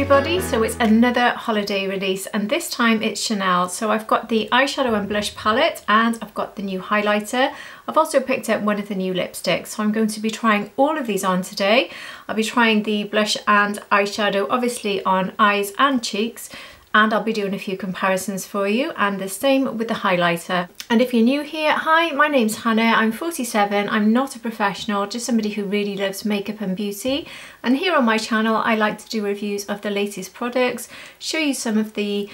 everybody, so it's another holiday release and this time it's Chanel. So I've got the eyeshadow and blush palette and I've got the new highlighter. I've also picked up one of the new lipsticks, so I'm going to be trying all of these on today. I'll be trying the blush and eyeshadow obviously on eyes and cheeks, and I'll be doing a few comparisons for you, and the same with the highlighter. And if you're new here, hi, my name's Hannah, I'm 47, I'm not a professional, just somebody who really loves makeup and beauty. And here on my channel, I like to do reviews of the latest products, show you some of the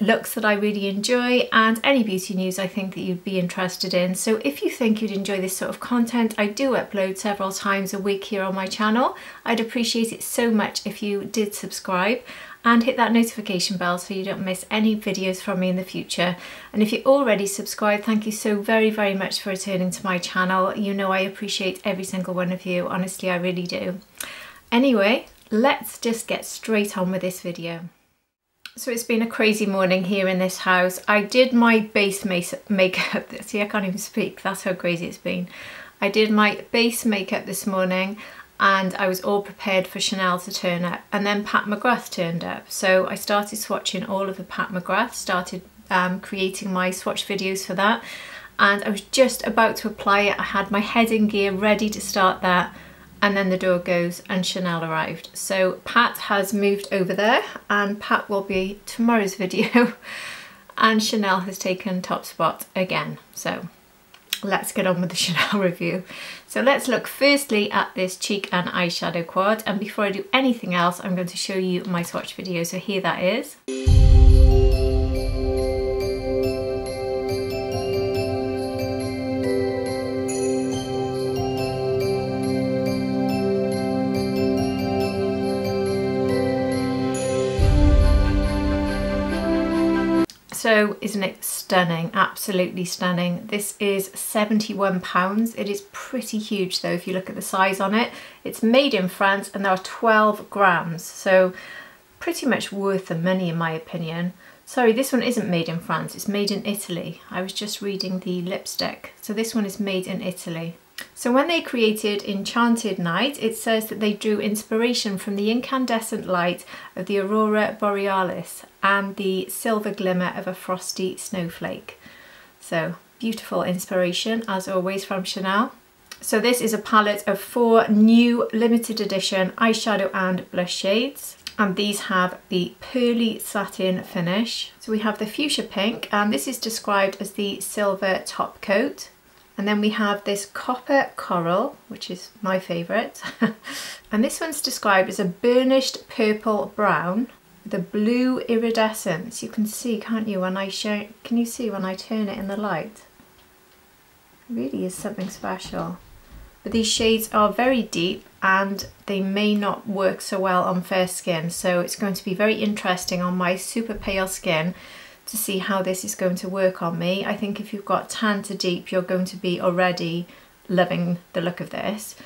looks that I really enjoy and any beauty news I think that you'd be interested in. So if you think you'd enjoy this sort of content, I do upload several times a week here on my channel. I'd appreciate it so much if you did subscribe and hit that notification bell so you don't miss any videos from me in the future. And if you're already subscribed, thank you so very, very much for returning to my channel. You know I appreciate every single one of you, honestly I really do. Anyway, let's just get straight on with this video. So it's been a crazy morning here in this house. I did my base makeup, see I can't even speak, that's how crazy it's been. I did my base makeup this morning and I was all prepared for Chanel to turn up, and then Pat McGrath turned up. So I started swatching all of the Pat McGrath, started creating my swatch videos for that, and I was just about to apply it. I had my head in gear ready to start that, and then the door goes and Chanel arrived. So Pat has moved over there and Pat will be tomorrow's video and Chanel has taken top spot again. So let's get on with the Chanel review. So let's look firstly at this cheek and eyeshadow quad, and before I do anything else I'm going to show you my swatch video, so here that is. So isn't it stunning? Absolutely stunning. This is £71. It is pretty huge though if you look at the size on it. It's made in France and there are 12 grams, so pretty much worth the money in my opinion. Sorry, this one isn't made in France, it's made in Italy. I was just reading the lipstick. So this one is made in Italy. So when they created Enchanted Night, it says that they drew inspiration from the incandescent light of the aurora borealis and the silver glimmer of a frosty snowflake. So beautiful inspiration as always from Chanel. So this is a palette of 4 new limited edition eyeshadow and blush shades, and these have the pearly satin finish. So we have the fuchsia pink, and this is described as the silver top coat. And then we have this copper coral, which is my favourite. And this one's described as a burnished purple brown with a blue iridescence. You can see, can't you, when I show, can you see when I turn it in the light? It really is something special. But these shades are very deep and they may not work so well on fair skin. So it's going to be very interesting on my super pale skin to see how this is going to work on me. I think if you've got tan to deep, you're going to be already loving the look of this.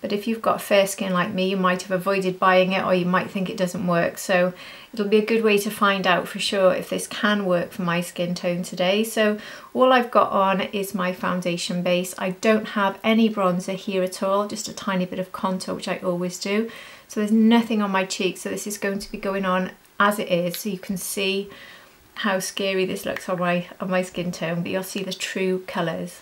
But if you've got fair skin like me, you might have avoided buying it, or you might think it doesn't work. So it'll be a good way to find out for sure if this can work for my skin tone today. So all I've got on is my foundation base. I don't have any bronzer here at all, just a tiny bit of contour, which I always do. So there's nothing on my cheeks. So this is going to be going on as it is. So you can see how scary this looks on my skin tone, but you'll see the true colours.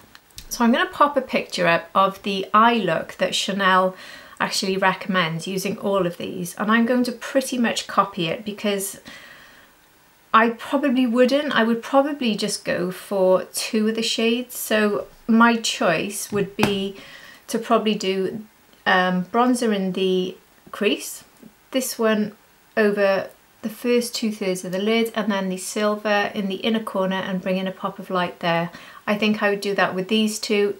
So I'm going to pop a picture up of the eye look that Chanel actually recommends using all of these, and I'm going to pretty much copy it because I probably wouldn't. I would probably just go for 2 of the shades. So my choice would be to probably do bronzer in the crease, this one over the first 2/3 of the lid, and then the silver in the inner corner and bring in a pop of light there. I think I would do that with these two,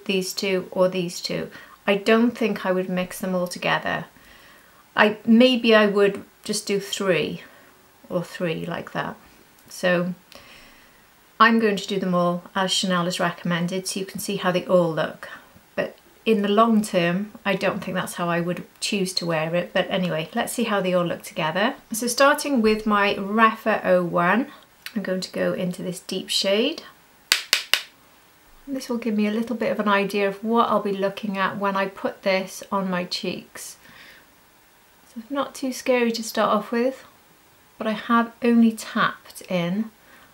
or these two. I don't think I would mix them all together. Maybe I would just do 3 or 3 like that. So I'm going to do them all as Chanel has recommended so you can see how they all look. But in the long term, I don't think that's how I would choose to wear it. But anyway, let's see how they all look together. So starting with my Refa 01, I'm going to go into this deep shade. This will give me a little bit of an idea of what I'll be looking at when I put this on my cheeks. So not too scary to start off with. but I have only tapped in.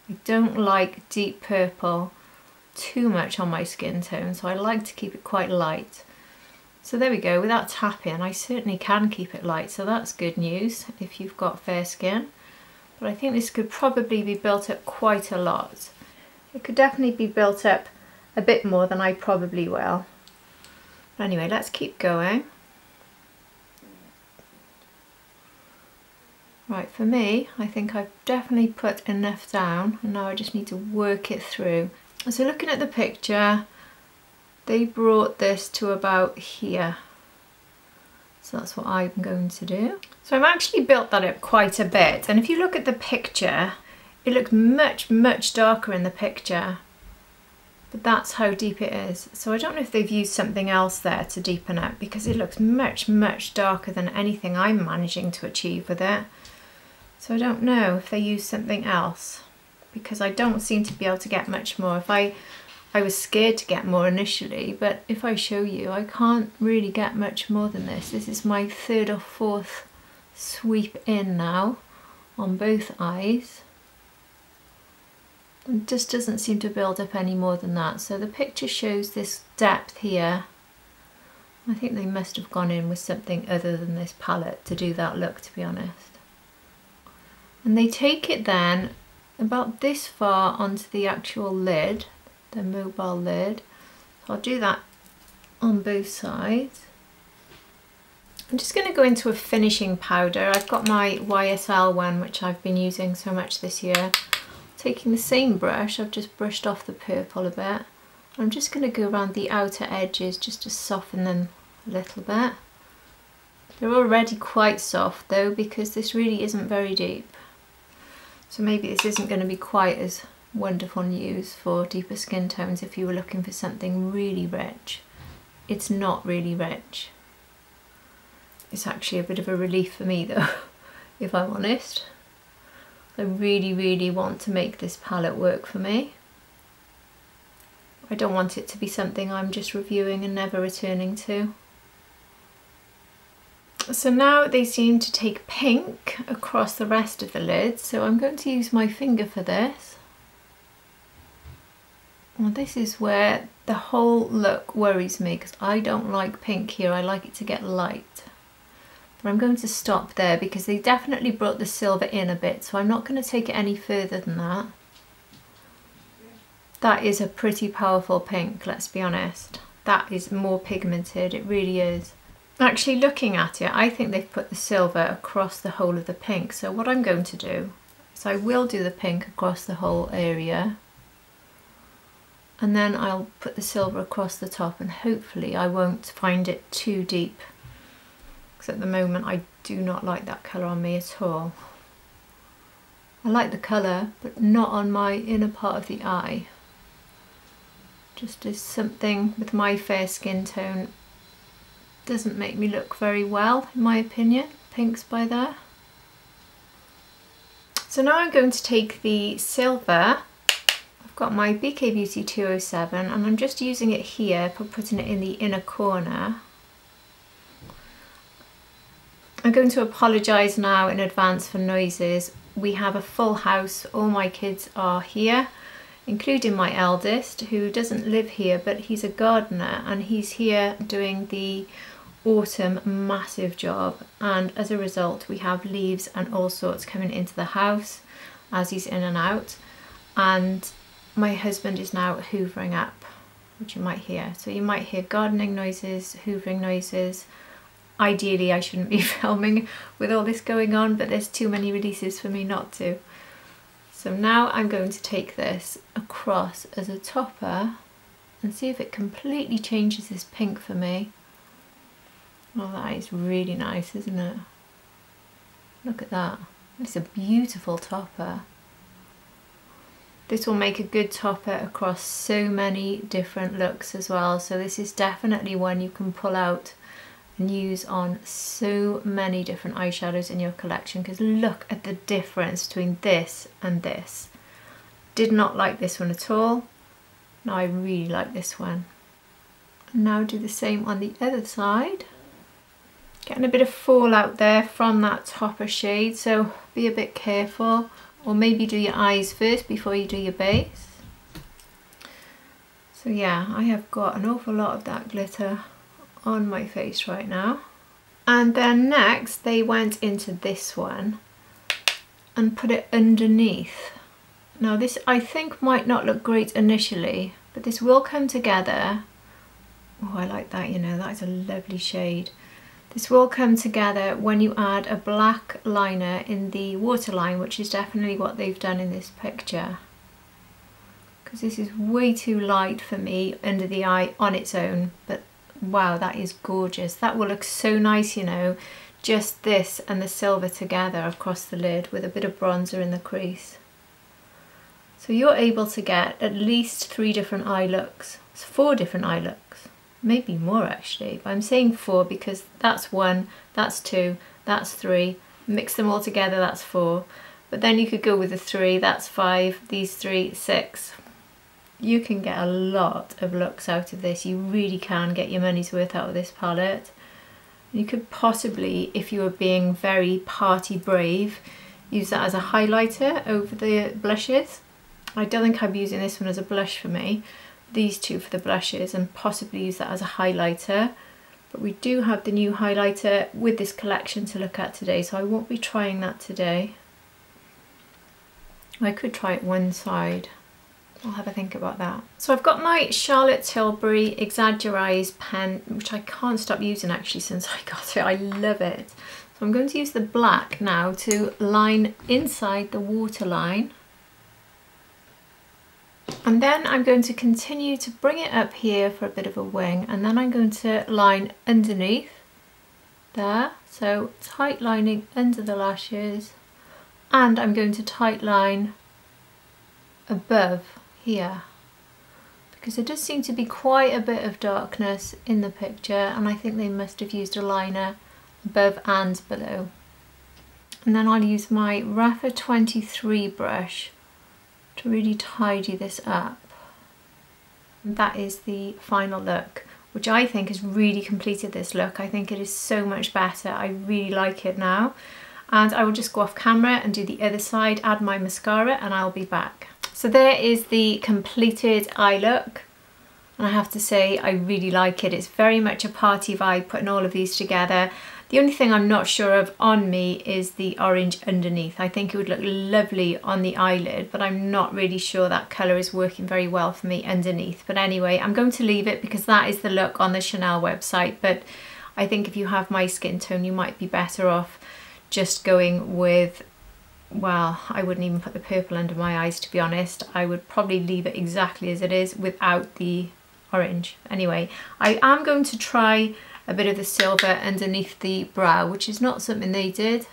I don't like deep purple too much on my skin tone, so I like to keep it quite light. So there we go, without tapping I certainly can keep it light, so that's good news if you've got fair skin. But I think this could probably be built up quite a lot. It could definitely be built up a bit more than I probably will. But anyway, let's keep going. Right, for me, I think I've definitely put enough down, and now I just need to work it through. So looking at the picture, they brought this to about here. So that's what I'm going to do. So I've actually built that up quite a bit, and if you look at the picture, it looks much, much darker in the picture. But that's how deep it is. So I don't know if they've used something else there to deepen it, because it looks much, much darker than anything I'm managing to achieve with it. So I don't know if they use something else, because I don't seem to be able to get much more. If I was scared to get more initially, but if I show you, I can't really get much more than this. This is my third or fourth sweep in now on both eyes. It just doesn't seem to build up any more than that. So the picture shows this depth here. I think they must have gone in with something other than this palette to do that look, to be honest. And they take it then about this far onto the actual lid, the mobile lid. I'll do that on both sides. I'm just going to go into a finishing powder. I've got my YSL one, which I've been using so much this year. Taking the same brush, I've just brushed off the purple a bit. I'm just going to go around the outer edges just to soften them a little bit. They're already quite soft though, because this really isn't very deep. So maybe this isn't going to be quite as wonderful news for deeper skin tones if you were looking for something really rich. It's not really rich. It's actually a bit of a relief for me though, if I'm honest. I really, really want to make this palette work for me. I don't want it to be something I'm just reviewing and never returning to. So now they seem to take pink across the rest of the lid, so I'm going to use my finger for this. Well, this is where the whole look worries me, because I don't like pink here, I like it to get light. But I'm going to stop there because they definitely brought the silver in a bit, so I'm not going to take it any further than that. That is a pretty powerful pink, let's be honest. That is more pigmented, it really is. Actually, looking at it, I think they've put the silver across the whole of the pink. So what I'm going to do is I will do the pink across the whole area, and then I'll put the silver across the top, and hopefully I won't find it too deep, because at the moment I do not like that colour on me at all. I like the colour, but not on my inner part of the eye. Just as something with my fair skin tone doesn't make me look very well, in my opinion. Pink's by there. So now I'm going to take the silver. I've got my BK Beauty 207 and I'm just using it here for putting it in the inner corner. I'm going to apologise now in advance for noises. We have a full house, all my kids are here, including my eldest, who doesn't live here, but he's a gardener and he's here doing the autumn massive job, and as a result we have leaves and all sorts coming into the house as he's in and out, and my husband is now hoovering up, which you might hear. So you might hear gardening noises, hoovering noises. Ideally I shouldn't be filming with all this going on, but there's too many releases for me not to. So now I'm going to take this across as a topper and see if it completely changes this pink for me. Oh, that is really nice, isn't it? Look at that. It's a beautiful topper. This will make a good topper across so many different looks as well. So this is definitely one you can pull out and use on so many different eyeshadows in your collection, because look at the difference between this and this. Did not like this one at all. Now I really like this one. And now do the same on the other side. Getting a bit of fallout there from that topper shade, so be a bit careful. Or maybe do your eyes first before you do your base. So yeah, I have got an awful lot of that glitter on my face right now. And then next they went into this one and put it underneath. Now this I think might not look great initially, but this will come together. Oh, I like that, you know, that is a lovely shade. This will come together when you add a black liner in the waterline, which is definitely what they've done in this picture. Because this is way too light for me under the eye on its own, but wow, that is gorgeous. That will look so nice, you know, just this and the silver together across the lid with a bit of bronzer in the crease. So you're able to get at least 3 different eye looks. It's 4 different eye looks, maybe more actually, but I'm saying 4 because that's 1, that's 2, that's 3. Mix them all together, that's 4. But then you could go with the 3, that's 5, these 3, 6. You can get a lot of looks out of this. You really can get your money's worth out of this palette. You could possibly, if you were being very party brave, use that as a highlighter over the blushes. I don't think I'm using this one as a blush for me. These 2 for the blushes, and possibly use that as a highlighter. But we do have the new highlighter with this collection to look at today, so I won't be trying that today. I could try it one side. I'll have a think about that. So I've got my Charlotte Tilbury Exagger-Eyes pen, which I can't stop using actually since I got it. I love it. So I'm going to use the black now to line inside the waterline. And then I'm going to continue to bring it up here for a bit of a wing, and then I'm going to line underneath there. So tight lining under the lashes, and I'm going to tight line above here, because there does seem to be quite a bit of darkness in the picture, and I think they must have used a liner above and below. And then I'll use my Rapha 23 brush to really tidy this up. And that is the final look, which I think has really completed this look. I think it is so much better. I really like it now. And I will just go off camera and do the other side, add my mascara, and I'll be back. So there is the completed eye look, and I have to say I really like it. It's very much a party vibe putting all of these together. The only thing I'm not sure of on me is the orange underneath. I think it would look lovely on the eyelid, but I'm not really sure that colour is working very well for me underneath. But anyway, I'm going to leave it because that is the look on the Chanel website, but I think if you have my skin tone, you might be better off just going with, well, I wouldn't even put the purple under my eyes, to be honest. I would probably leave it exactly as it is without the orange. Anyway, I am going to try a bit of the silver underneath the brow, which is not something they did,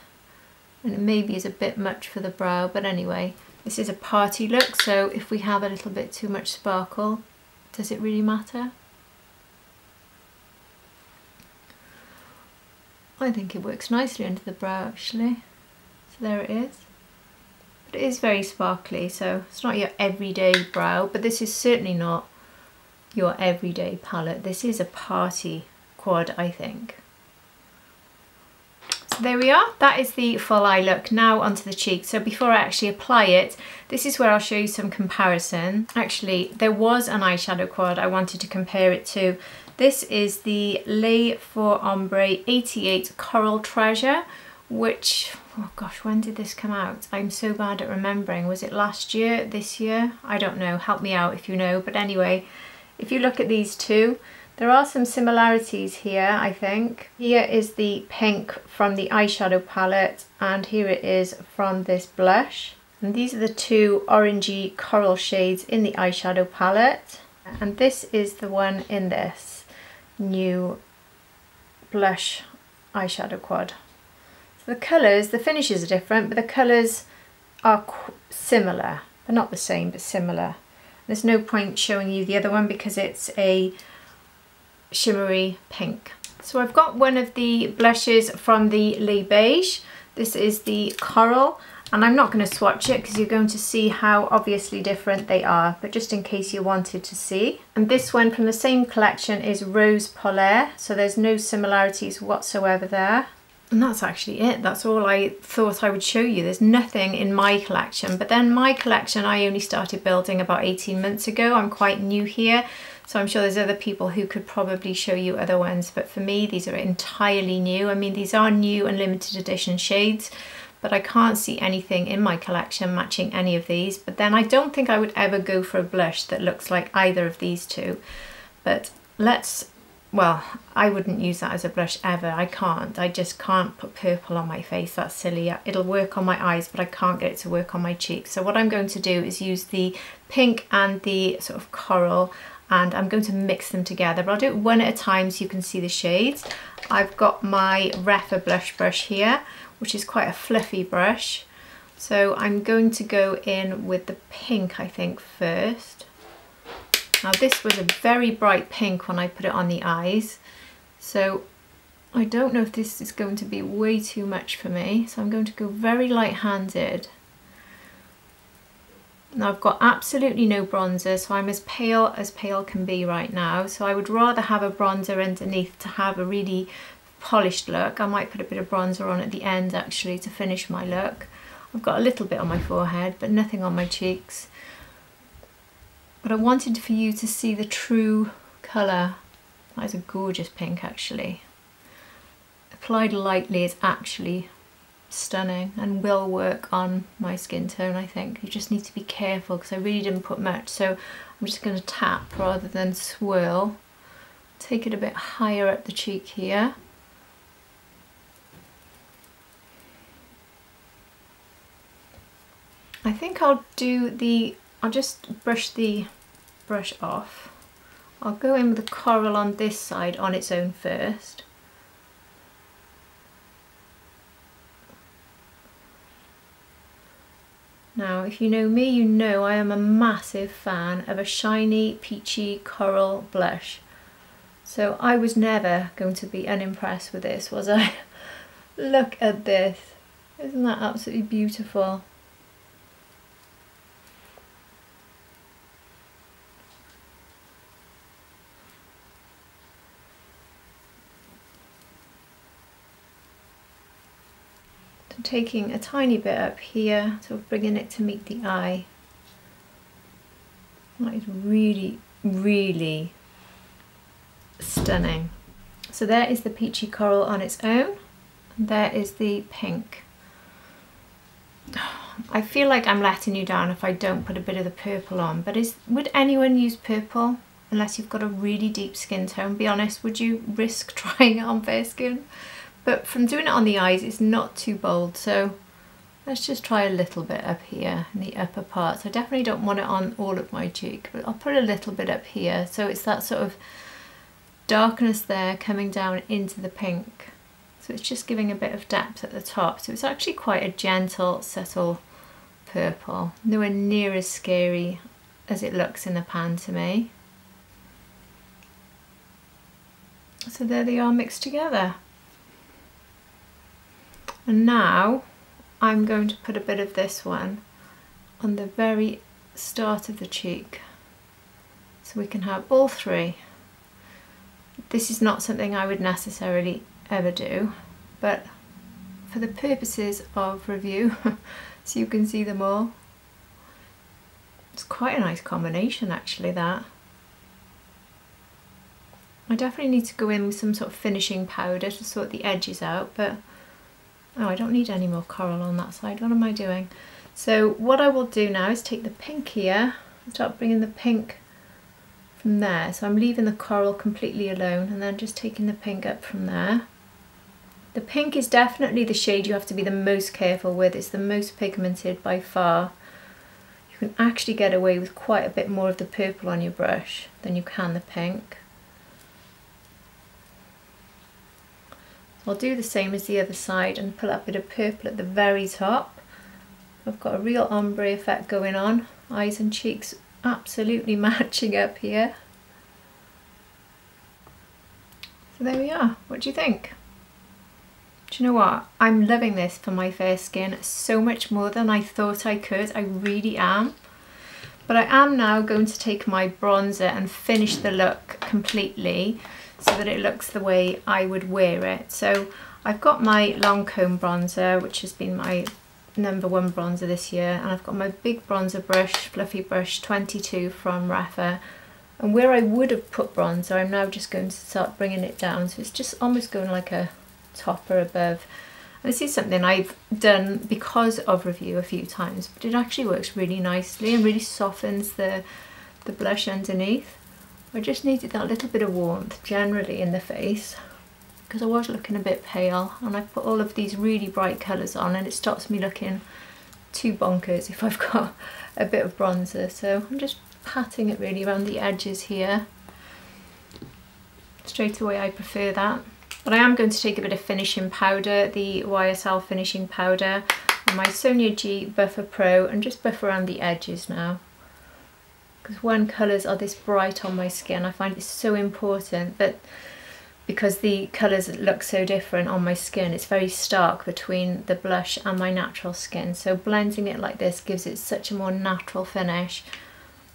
and it maybe is a bit much for the brow, but anyway, this is a party look, so if we have a little bit too much sparkle, does it really matter? I think it works nicely under the brow actually. So there it is. But it is very sparkly, so it's not your everyday brow, but this is certainly not your everyday palette. This is a party quad, I think. So there we are, that is the full eye look. Now onto the cheek. So before I actually apply it, this is where I'll show you some comparison. Actually, there was an eyeshadow quad I wanted to compare it to. This is the Les for Ombre 88 Coral Treasure, which, oh gosh, when did this come out? I'm so bad at remembering. Was it last year, this year? I don't know, help me out if you know. But anyway, if you look at these two, there are some similarities here, I think. Here is the pink from the eyeshadow palette, and here it is from this blush. And these are the two orangey coral shades in the eyeshadow palette. And this is the one in this new blush eyeshadow quad. So the colours, the finishes are different, but the colours are similar. They're not the same, but similar. There's no point showing you the other one because it's a shimmery pink. So I've got one of the blushes from the Les Beige. This is the Coral, And I'm not going to swatch it because you're going to see how obviously different they are, but just in case you wanted to see. And this one from the same collection is Rose Polaire, so there's no similarities whatsoever there. And that's actually it. That's all I thought I would show you. There's nothing in my collection, but then my collection I only started building about 18 months ago. I'm quite new here, so I'm sure there's other people who could probably show you other ones, but for me these are entirely new. I mean, these are new and limited edition shades, but I can't see anything in my collection matching any of these. But then I don't think I would ever go for a blush that looks like either of these two. But well, I wouldn't use that as a blush ever. I can't. I just can't put purple on my face. That's silly. It'll work on my eyes, but I can't get it to work on my cheeks. So what I'm going to do is use the pink and the sort of coral, and I'm going to mix them together, but I'll do it one at a time so you can see the shades. I've got my Refa blush brush here, which is quite a fluffy brush. So I'm going to go in with the pink, I think, first. Now this was a very bright pink when I put it on the eyes, so I don't know if this is going to be way too much for me, so I'm going to go very light-handed. Now I've got absolutely no bronzer, so I'm as pale can be right now, so I would rather have a bronzer underneath to have a really polished look. I might put a bit of bronzer on at the end actually to finish my look. I've got a little bit on my forehead, but nothing on my cheeks. But I wanted for you to see the true colour. That is a gorgeous pink actually. Applied lightly is actually stunning and will work on my skin tone, I think. You just need to be careful because I really didn't put much, so I'm just going to tap rather than swirl. Take it a bit higher up the cheek here. I think I'll just brush the brush off. I'll go in with the coral on this side on its own first. Now, if you know me, you know I am a massive fan of a shiny, peachy coral blush. So I was never going to be unimpressed with this, was I? Look at this. Isn't that absolutely beautiful? Taking a tiny bit up here, sort of bringing it to meet the eye. That is really, really stunning. So there is the peachy coral on its own, and there is the pink. I feel like I'm letting you down if I don't put a bit of the purple on, but would anyone use purple unless you've got a really deep skin tone? Be honest, would you risk trying it on fair skin? But from doing it on the eyes, it's not too bold, so let's just try a little bit up here in the upper parts. I definitely don't want it on all of my cheek, but I'll put a little bit up here, so it's that sort of darkness there coming down into the pink. So it's just giving a bit of depth at the top. So it's actually quite a gentle, subtle purple. Nowhere near as scary as it looks in the pan to me. So there they are mixed together. And now I'm going to put a bit of this one on the very start of the cheek, so we can have all three. This is not something I would necessarily ever do, but for the purposes of review, so you can see them all. It's quite a nice combination actually, that. I definitely need to go in with some sort of finishing powder to sort the edges out, but oh, I don't need any more coral on that side. What am I doing? So what I will do now is take the pink here and start bringing the pink from there. So I'm leaving the coral completely alone and then just taking the pink up from there. The pink is definitely the shade you have to be the most careful with. It's the most pigmented by far. You can actually get away with quite a bit more of the purple on your brush than you can the pink. I'll do the same as the other side and pull that bit of purple at the very top. I've got a real ombre effect going on. Eyes and cheeks absolutely matching up here. So there we are. What do you think? Do you know what? I'm loving this for my fair skin so much more than I thought I could. I really am. But I am now going to take my bronzer and finish the look completely so that it looks the way I would wear it. So I've got my Lancome bronzer, which has been my #1 bronzer this year, and I've got my big bronzer brush, fluffy brush 22 from Rapha. And where I would have put bronzer, I'm now just going to start bringing it down. So it's just almost going like a topper above. And this is something I've done because of review a few times, but it actually works really nicely and really softens the blush underneath. I just needed that little bit of warmth generally in the face because I was looking a bit pale, and I've put all of these really bright colours on and it stops me looking too bonkers if I've got a bit of bronzer. So I'm just patting it really around the edges here. Straight away I prefer that. But I am going to take a bit of finishing powder, the YSL finishing powder, and my Sonia G Buffer Pro, and just buff around the edges now. Because when colours are this bright on my skin, I find it's so important, but because the colours look so different on my skin, it's very stark between the blush and my natural skin. So blending it like this gives it such a more natural finish.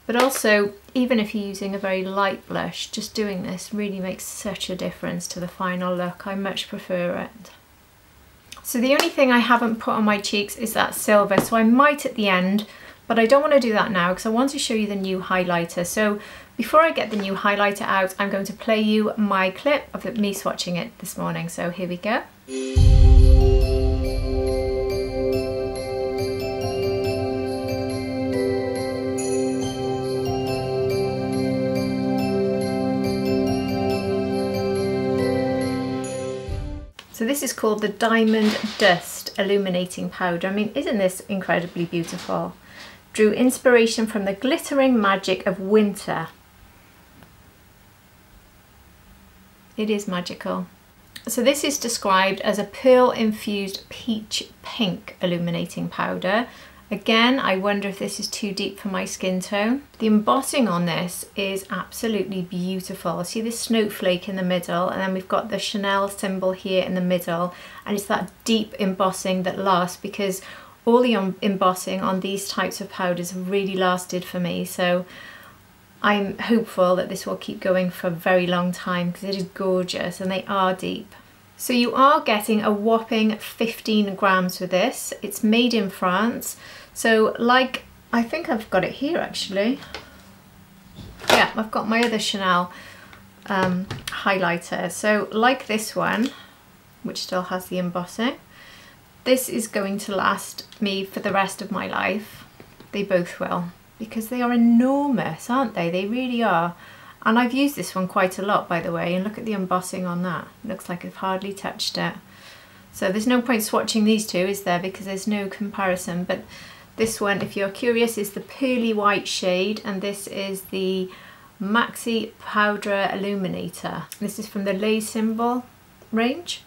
But also, even if you're using a very light blush, just doing this really makes such a difference to the final look. I much prefer it. So the only thing I haven't put on my cheeks is that silver, so I might at the end, but I don't want to do that now because I want to show you the new highlighter. So before I get the new highlighter out, I'm going to play you my clip of me swatching it this morning. So here we go. So this is called the Diamond Dust Illuminating Powder. I mean, isn't this incredibly beautiful? Drew inspiration from the glittering magic of winter. It is magical. So this is described as a pearl infused peach pink illuminating powder. Again, I wonder if this is too deep for my skin tone. The embossing on this is absolutely beautiful. See this snowflake in the middle, and then we've got the Chanel symbol here in the middle, and it's that deep embossing that lasts, because all the embossing on these types of powders have really lasted for me. So I'm hopeful that this will keep going for a very long time because it is gorgeous and they are deep. So you are getting a whopping 15 grams with this. It's made in France. So like, I think I've got it here actually. Yeah, I've got my other Chanel highlighter. So like this one, which still has the embossing, this is going to last me for the rest of my life. They both will, because they are enormous, aren't they? They really are. And I've used this one quite a lot, by the way, and look at the embossing on that. Looks like I've hardly touched it. So there's no point swatching these two, is there? Because there's no comparison. But this one, if you're curious, is the pearly white shade, and this is the Maxi Powder Illuminator. This is from the Les Symbol range,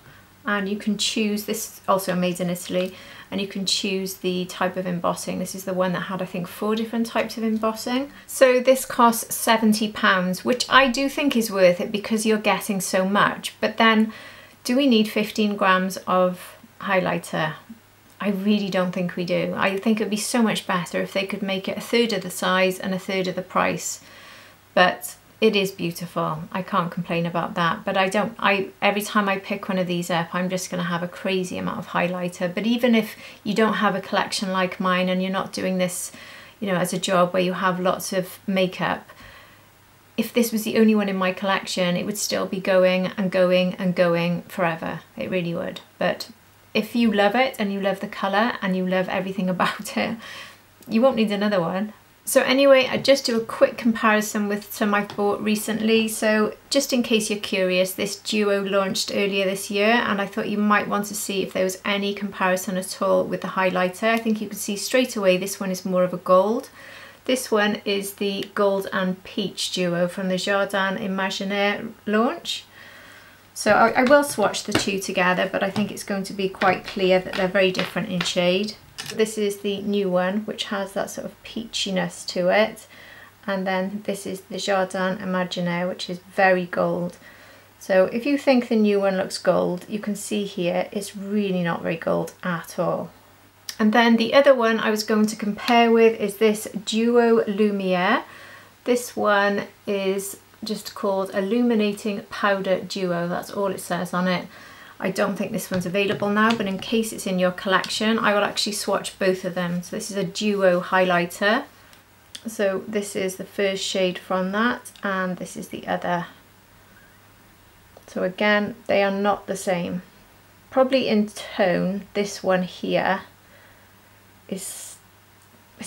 and you can choose, this is also made in Italy, and you can choose the type of embossing. This is the one that had, I think, 4 different types of embossing. So this costs £70, which I do think is worth it because you're getting so much. But then, do we need 15 grams of highlighter? I really don't think we do. I think it'd be so much better if they could make it a third of the size and a third of the price. But it is beautiful. I can't complain about that. But every time I pick one of these up, I'm just going to have a crazy amount of highlighter. But even if you don't have a collection like mine and you're not doing this, you know, as a job where you have lots of makeup, if this was the only one in my collection, it would still be going and going and going forever. It really would. But if you love it and you love the colour and you love everything about it, you won't need another one. So anyway, I just do a quick comparison with some I've bought recently. So just in case you're curious, this duo launched earlier this year, and I thought you might want to see if there was any comparison at all with the highlighter. I think you can see straight away this one is more of a gold. This one is the gold and peach duo from the Jardin Imaginaire launch. So I will swatch the two together, but I think it's going to be quite clear that they're very different in shade. This is the new one, which has that sort of peachiness to it. And then this is the Jardin Imaginaire, which is very gold. So if you think the new one looks gold, you can see here it's really not very gold at all. And then the other one I was going to compare with is this Duo Lumiere. This one is just called Illuminating Powder Duo. That's all it says on it. I don't think this one's available now, but in case it's in your collection, I will actually swatch both of them. So this is a duo highlighter. So this is the first shade from that, and this is the other. So again, they are not the same. Probably in tone, this one here it's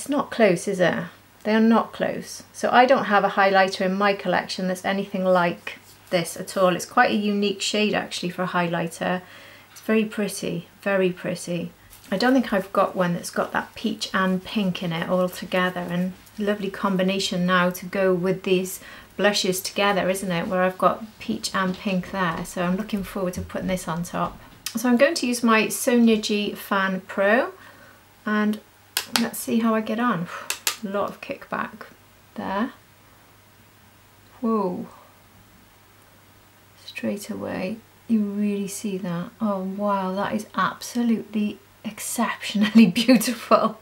not close, is it? They are not close. So I don't have a highlighter in my collection that's anything like this at all. It's quite a unique shade actually for a highlighter. It's very pretty, very pretty. I don't think I've got one that's got that peach and pink in it all together, and lovely combination now to go with these blushes together, isn't it? Where I've got peach and pink there. So I'm looking forward to putting this on top. So I'm going to use my Sonia G Fan Pro, and let's see how I get on. A lot of kickback there. Whoa. Straight away, you really see that. Oh wow, that is absolutely exceptionally beautiful.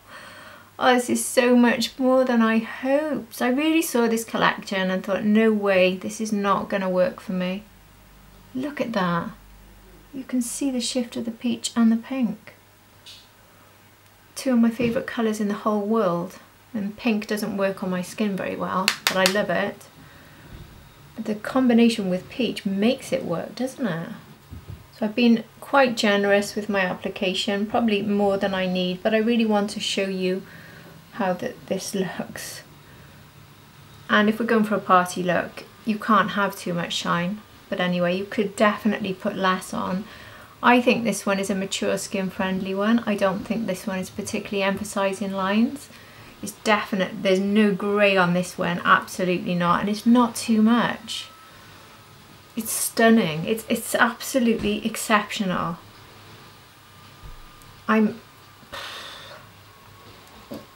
Oh, this is so much more than I hoped. I really saw this collection and thought, no way, this is not gonna work for me. Look at that. You can see the shift of the peach and the pink. Two of my favourite colours in the whole world. And pink doesn't work on my skin very well, but I love it. The combination with peach makes it work, doesn't it? So I've been quite generous with my application, probably more than I need, but I really want to show you how this looks. And if we're going for a party look, you can't have too much shine. But anyway, you could definitely put less on. I think this one is a mature skin friendly one. I don't think this one is particularly emphasising lines. It's definite, there's no grey on this one, absolutely not, and it's not too much. It's stunning, it's absolutely exceptional. I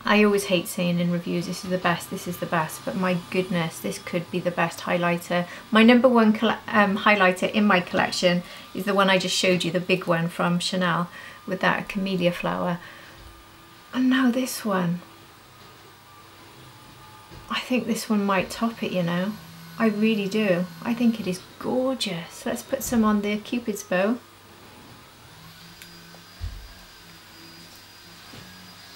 always hate saying in reviews this is the best, but my goodness, this could be the best highlighter. My number one highlighter in my collection is the one I just showed you, the big one from Chanel with that camellia flower. And now this one. I think this one might top it, you know. I really do. I think it is gorgeous. Let's put some on the Cupid's bow.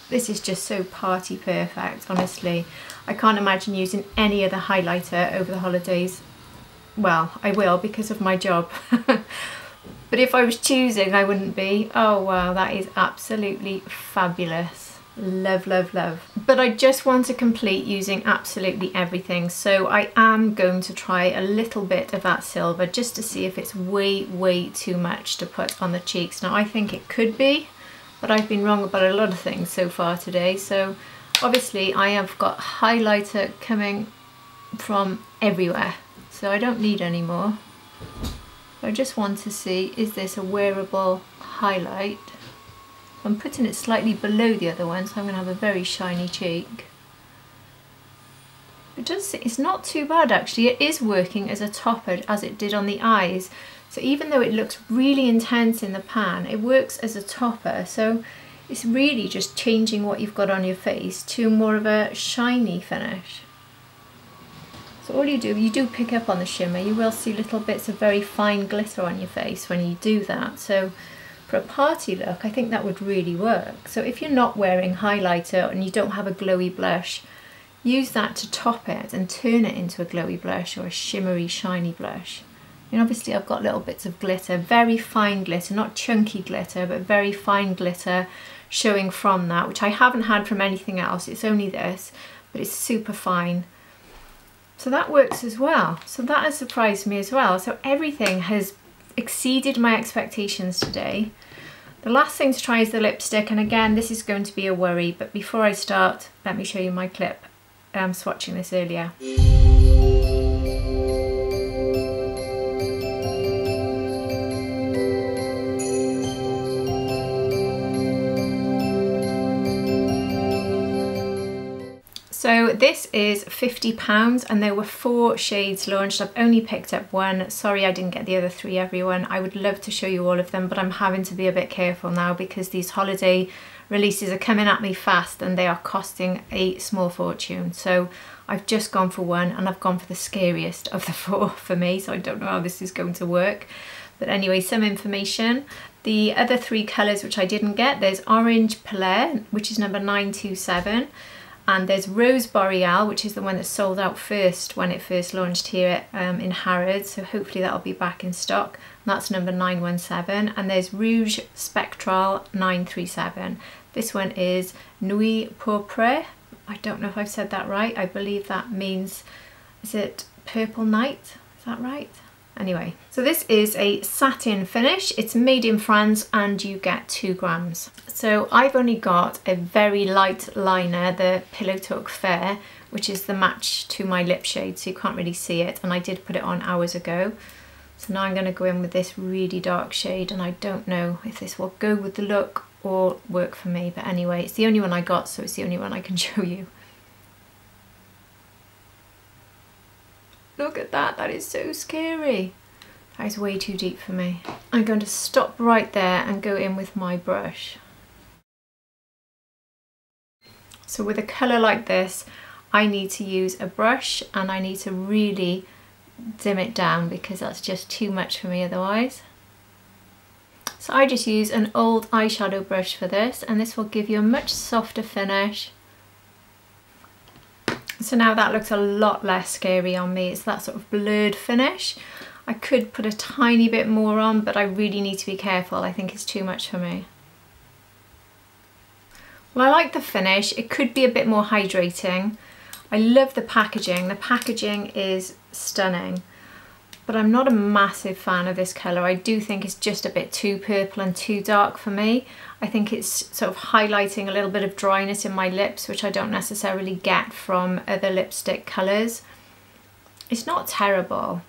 This is just so party perfect, honestly. I can't imagine using any other highlighter over the holidays. Well, I will because of my job. But if I was choosing, I wouldn't be. Oh wow, that is absolutely fabulous. Love, love, love. But I just want to complete using absolutely everything. So I am going to try a little bit of that silver just to see if it's way too much to put on the cheeks. Now I think it could be, but I've been wrong about a lot of things so far today. So obviously I have got highlighter coming from everywhere. So I don't need any more. I just want to see, is this a wearable highlight? I'm putting it slightly below the other one, so I'm going to have a very shiny cheek. It's not too bad actually. It is working as a topper as it did on the eyes. So even though it looks really intense in the pan, it works as a topper. So it's really just changing what you've got on your face to more of a shiny finish. So all you do pick up on the shimmer. You will see little bits of very fine glitter on your face when you do that. So for a party look, I think that would really work. So if you're not wearing highlighter and you don't have a glowy blush, use that to top it and turn it into a glowy blush or a shimmery, shiny blush. And obviously I've got little bits of glitter, very fine glitter, not chunky glitter, but very fine glitter showing from that, which I haven't had from anything else. It's only this, but it's super fine. So that works as well. So that has surprised me as well. So everything has exceeded my expectations today. The last thing to try is the lipstick, and again this is going to be a worry, but before I start let me show you my clip swatching this earlier. So this is £50 and there were 4 shades launched. I've only picked up one. Sorry I didn't get the other 3, everyone. I would love to show you all of them, but I'm having to be a bit careful now because these holiday releases are coming at me fast and they are costing a small fortune. So I've just gone for one and I've gone for the scariest of the 4 for me, so I don't know how this is going to work. But anyway, some information. The other 3 colours which I didn't get, there's Orange Polaire, which is number 927, and there's Rose Boreal, which is the one that sold out first when it first launched here in Harrods, so hopefully that'll be back in stock. And that's number 917, and there's Rouge Spectral 937. This one is Nuit Pourpre. I don't know if I've said that right. I believe that means, is it purple night? Is that right? Anyway, so this is a satin finish. It's made in France and you get 2 grams. So I've only got a very light liner, the Pillow Talk Fair, which is the match to my lip shade, so you can't really see it. And I did put it on hours ago. So now I'm going to go in with this really dark shade, and I don't know if this will go with the look or work for me. But anyway, it's the only one I got, so it's the only one I can show you. Look at that, that is so scary. That is way too deep for me. I'm going to stop right there and go in with my brush. So with a colour like this, I need to use a brush and I need to really dim it down because that's just too much for me otherwise. So I just use an old eyeshadow brush for this, and this will give you a much softer finish. So now that looks a lot less scary on me. It's that sort of blurred finish. I could put a tiny bit more on, but I really need to be careful. I think it's too much for me. Well, I like the finish. It could be a bit more hydrating. I love the packaging. The packaging is stunning, but I'm not a massive fan of this colour. I do think it's just a bit too purple and too dark for me. I think it's sort of highlighting a little bit of dryness in my lips, which I don't necessarily get from other lipstick colours. It's not terrible,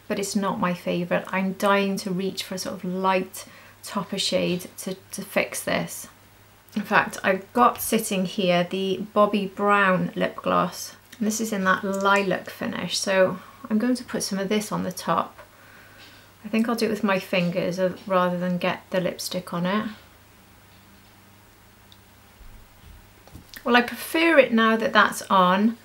but it's not my favourite. I'm dying to reach for a sort of light topper shade to fix this. In fact, I've got sitting here the Bobbi Brown lip gloss. And this is in that lilac finish, so I'm going to put some of this on the top. I think I'll do it with my fingers rather than get the lipstick on it. Well, I prefer it now that that's on.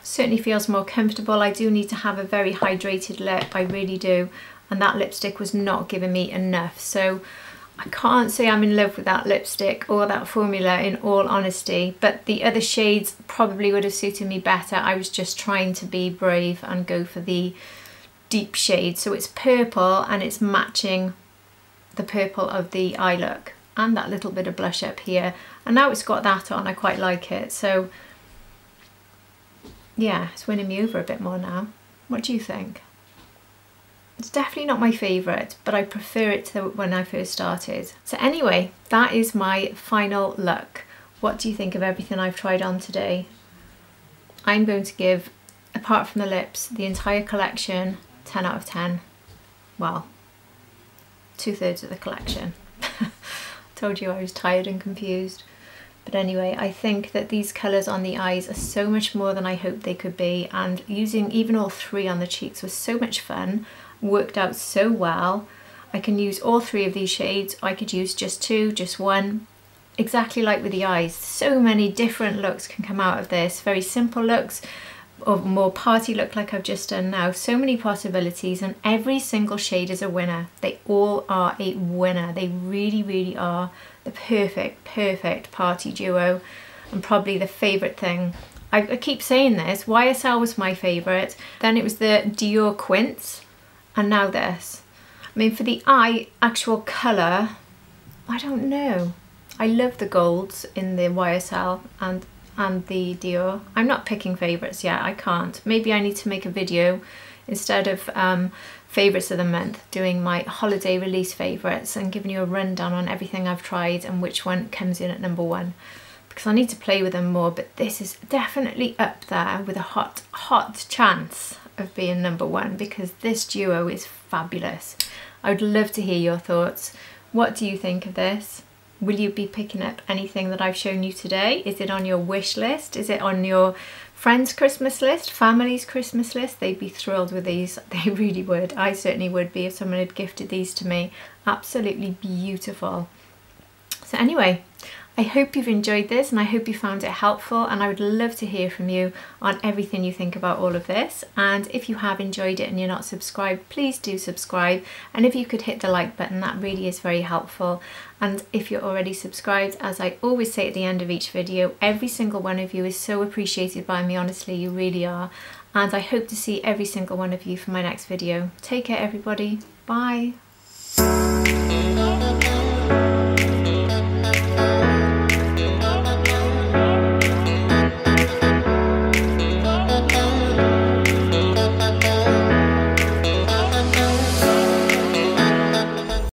Certainly feels more comfortable. I do need to have a very hydrated lip, I really do. And that lipstick was not giving me enough. So I can't say I'm in love with that lipstick or that formula in all honesty, but the other shades probably would have suited me better. I was just trying to be brave and go for the deep shade. So it's purple and it's matching the purple of the eye look and that little bit of blush up here. And now it's got that on, I quite like it. So yeah, it's winning me over a bit more now. What do you think? It's definitely not my favourite, but I prefer it to when I first started. So anyway, that is my final look. What do you think of everything I've tried on today? I'm going to give, apart from the lips, the entire collection 10 out of 10. Well, 2/3 of the collection. Told you I was tired and confused. But anyway, I think that these colours on the eyes are so much more than I hoped they could be, and using even all 3 on the cheeks was so much fun, worked out so well. I can use all 3 of these shades, I could use just 2, just 1, exactly like with the eyes. So many different looks can come out of this, very simple looks, or more party look like I've just done now. So many possibilities, and every single shade is a winner. They all are a winner. They really, really are the perfect party duo, and probably the favourite thing. I keep saying this, YSL was my favourite, then it was the Dior Quince, and now this. I mean, for the eye actual colour, I don't know. I love the golds in the YSL and the Dior. I'm not picking favourites yet, I can't. Maybe I need to make a video instead of favourites of the month, doing my holiday release favourites and giving you a rundown on everything I've tried and which one comes in at number 1. Because I need to play with them more, but this is definitely up there with a hot chance of being number 1, because this duo is fabulous. I would love to hear your thoughts. What do you think of this? Will you be picking up anything that I've shown you today? Is it on your wish list? Is it on your friends' Christmas list, family's Christmas list, they'd be thrilled with these. They really would. I certainly would be if someone had gifted these to me. Absolutely beautiful. So anyway, I hope you've enjoyed this and I hope you found it helpful, and I would love to hear from you on everything you think about all of this. And if you have enjoyed it and you're not subscribed, please do subscribe, and if you could hit the like button, that really is very helpful. And if you're already subscribed, as I always say at the end of each video, every single one of you is so appreciated by me, honestly, you really are. And I hope to see every single one of you for my next video. Take care everybody, bye.